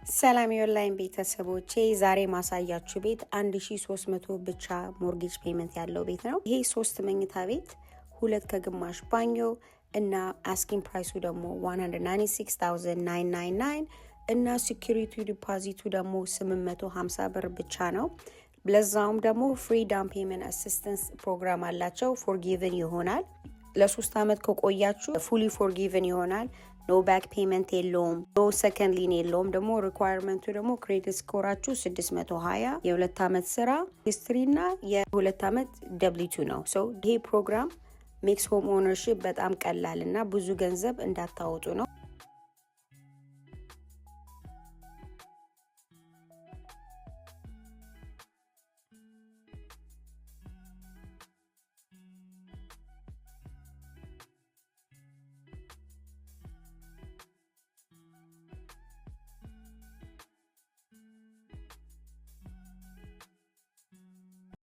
ሰላም የኦንላይን ቤተሰቦቼ ዛሬ ማሳያችሁ ቤት 1300 ብቻ ሞርጌጅ ፔመንት ያለው ቤት ነው። ይሄ 3 መኝታ ቤት 2 ከግማሽ ባኞ እና አስኪንግ ፕራይሱ ደግሞ 196999 እና ሴኩሪቲ ዲፖዚቱ ደግሞ 850 ብር ብቻ ነው። ለዛውም ደግሞ ፍሪ ዳውን ፔመንት አሲስታንስ ፕሮግራም አላቸው። ፎርጊቨን ይሆናል። ለ3 አመት ከቆያችሁ ፉሊ ፎርጊቨን ይሆናል። ኖ ባክ ፔመንት የለውም። ኖ ሰከንድ ሊን የለውም። ደግሞ ሪኳየርመንቱ ደግሞ ክሬዲት ስኮራችሁ 620 የ2 አመት ስራ ሂስትሪ እና የ2 አመት W2 ነው። ይሄ ፕሮግራም ሜክስ ሆም ኦነርሺፕ በጣም ቀላል እና ብዙ ገንዘብ እንዳታወጡ ነው።